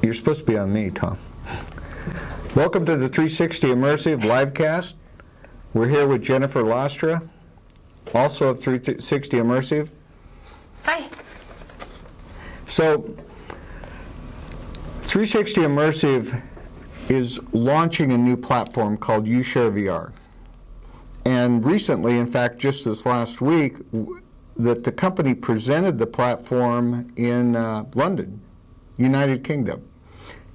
You're supposed to be on me, Tom. Welcome to the 360 Immersive livecast. We're here with Jennifer Lastra, also of 360 Immersive. Hi. So, 360 Immersive is launching a new platform called UShare VR. And recently, in fact, just this last week, that the company presented the platform in London, United Kingdom.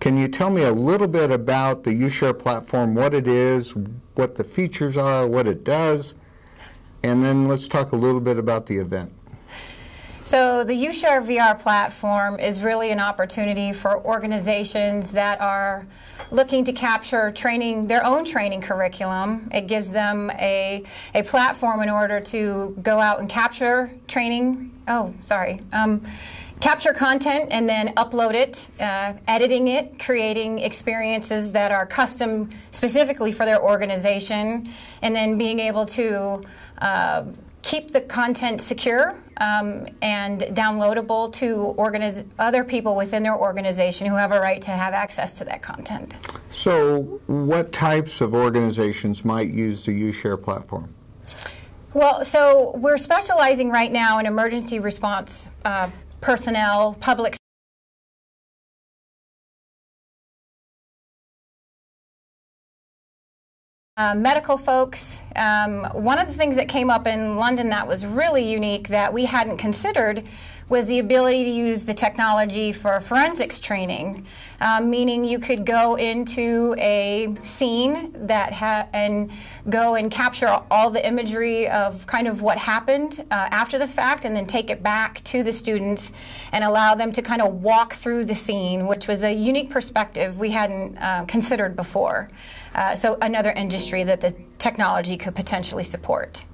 Can you tell me a little bit about the UShare platform, what it is, what the features are, what it does, and then let's talk a little bit about the event. So the UShare VR platform is really an opportunity for organizations that are looking to capture training, their own training curriculum. It gives them a platform in order to go out and capture training, capture content and then upload it, editing it, creating experiences that are custom specifically for their organization, and then being able to keep the content secure and downloadable to other people within their organization who have a right to have access to that content. So what types of organizations might use the UShare platform? Well, so we're specializing right now in emergency response personnel, public medical folks. One of the things that came up in London that was really unique that we hadn't considered was the ability to use the technology for forensics training, meaning you could go into a scene and go and capture all the imagery of kind of what happened after the fact, and then take it back to the students and allow them to kind of walk through the scene, which was a unique perspective we hadn't considered before. So another industry that the technology could potentially support.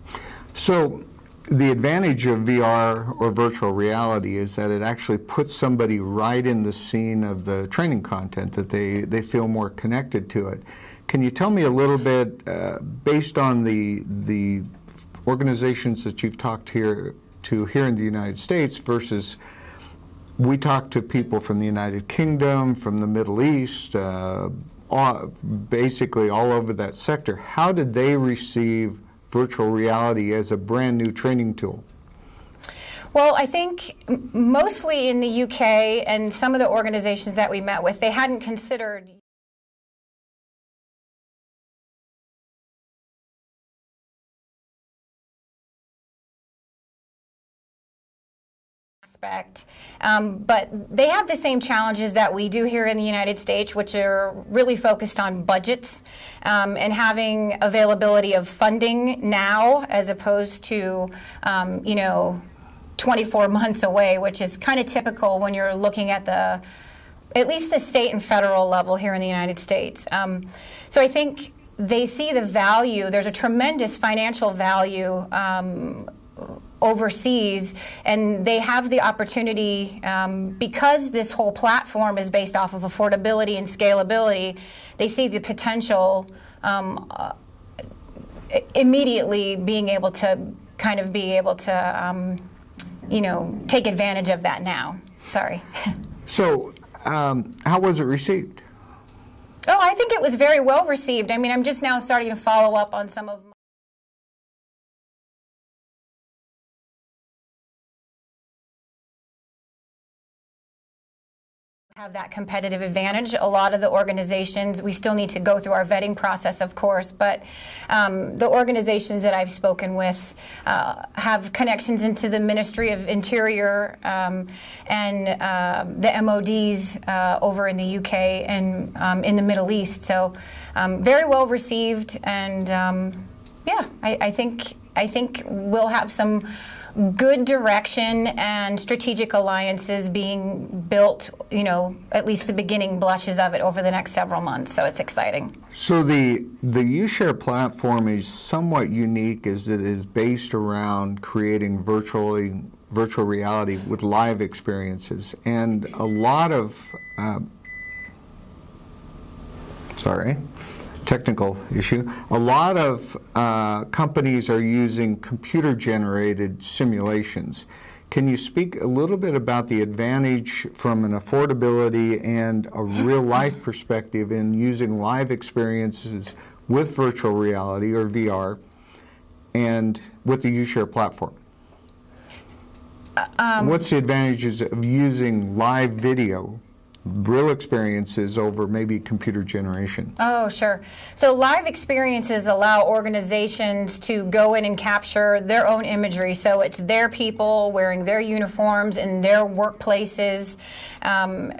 So the advantage of VR or virtual reality is that it actually puts somebody right in the scene of the training content, that they feel more connected to it. Can you tell me a little bit, based on the organizations that you've talked to here in the United States versus we talk to people from the United Kingdom, from the Middle East, basically all over that sector. How did they receive virtual reality as a brand new training tool? Well, I think mostly in the UK and some of the organizations that we met with, they hadn't considered aspect. But they have the same challenges that we do here in the United States, which are really focused on budgets and having availability of funding now as opposed to, 24 months away, which is kind of typical when you're looking at at least the state and federal level here in the United States. So I think they see the value. There's a tremendous financial value overseas, and they have the opportunity, because this whole platform is based off of affordability and scalability, they see the potential immediately being able to take advantage of that now. Sorry. So how was it received? Oh, I think it was very well received. I mean, I'm just now starting to follow up on some of have that competitive advantage. A lot of the organizations, we still need to go through our vetting process, of course, but the organizations that I've spoken with have connections into the Ministry of Interior and the MODs over in the UK and in the Middle East. So very well received, and yeah, I think we'll have some good direction and strategic alliances being built, at least the beginning blushes of it over the next several months, so it's exciting. So the UShare platform is somewhat unique as it is based around creating virtual reality with live experiences, and a lot of technical issue. A lot of companies are using computer-generated simulations. Can you speak a little bit about the advantage from an affordability and a real-life perspective in using live experiences with virtual reality, or VR, and with the UShare platform? What's the advantages of using live video, real experiences, over maybe computer generation? Oh, sure. So live experiences allow organizations to go in and capture their own imagery. So it's their people wearing their uniforms in their workplaces,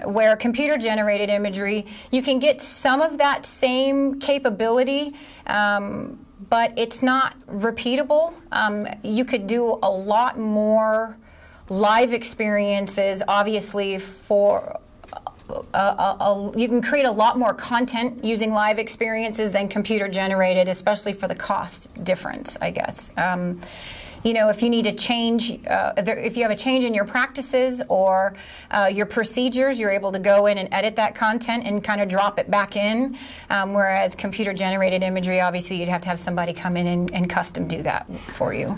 where computer-generated imagery, you can get some of that same capability, but it's not repeatable. You could do a lot more live experiences, obviously, for you can create a lot more content using live experiences than computer generated, especially for the cost difference, I guess. You know, if you need to change, if you have a change in your practices or your procedures, you're able to go in and edit that content and kind of drop it back in. Whereas computer generated imagery, obviously, you'd have to have somebody come in and custom do that for you.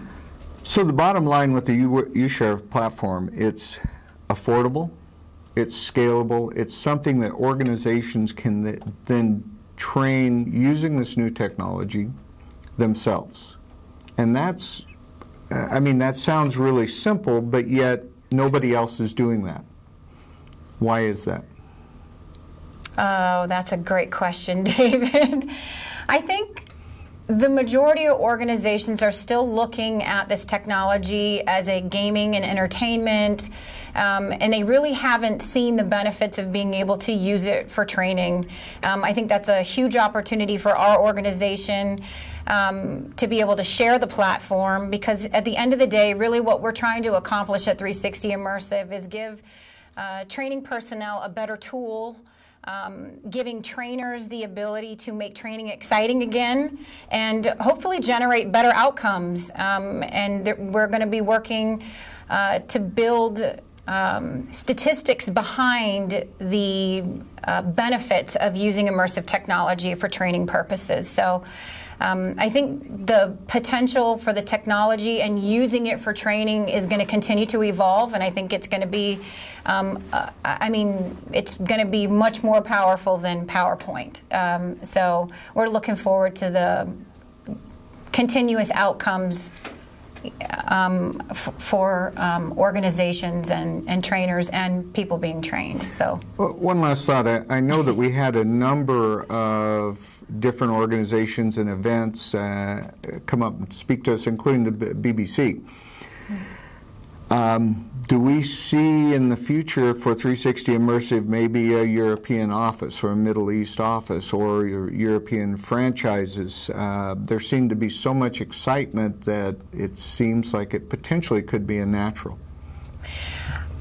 So the bottom line with the UShare platform, it's affordable, it's scalable, it's something that organizations can then train using this new technology themselves. And that's, I mean, that sounds really simple, but yet nobody else is doing that. Why is that? Oh, that's a great question, David. I think the majority of organizations are still looking at this technology as a gaming and entertainment, and they really haven't seen the benefits of being able to use it for training. I think that's a huge opportunity for our organization to be able to share the platform, because at the end of the day, really what we're trying to accomplish at 360 Immersive is give training personnel a better tool, giving trainers the ability to make training exciting again, and hopefully generate better outcomes. And we're going to be working to build statistics behind the benefits of using immersive technology for training purposes. So I think the potential for the technology and using it for training is going to continue to evolve, and I think it's going to be, I mean, it's going to be much more powerful than PowerPoint. So we're looking forward to the continuous outcomes for organizations and trainers and people being trained. So, one last thought. I know that we had a number of different organizations and events come up and speak to us, including the BBC. Do we see in the future for 360 Immersive maybe a European office or a Middle East office or European franchises? There seemed to be so much excitement that it seems like it potentially could be a natural.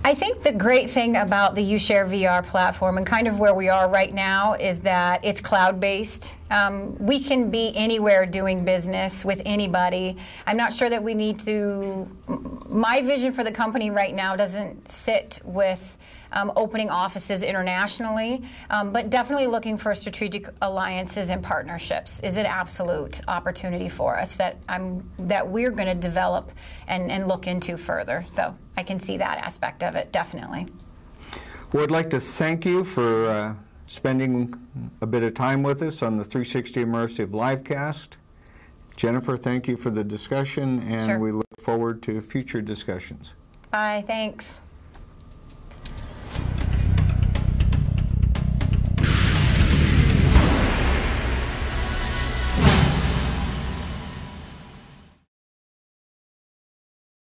I think the great thing about the UShare VR platform and kind of where we are right now is that it's cloud-based. We can be anywhere doing business with anybody. I'm not sure that we need to, my vision for the company right now doesn't sit with opening offices internationally, but definitely looking for strategic alliances and partnerships is an absolute opportunity for us that we're going to develop and look into further. So I can see that aspect of it, definitely. Well, I'd like to thank you for spending a bit of time with us on the 360 Immersive Livecast. Jennifer, thank you for the discussion, and Sure. we look forward to future discussions. Bye, thanks.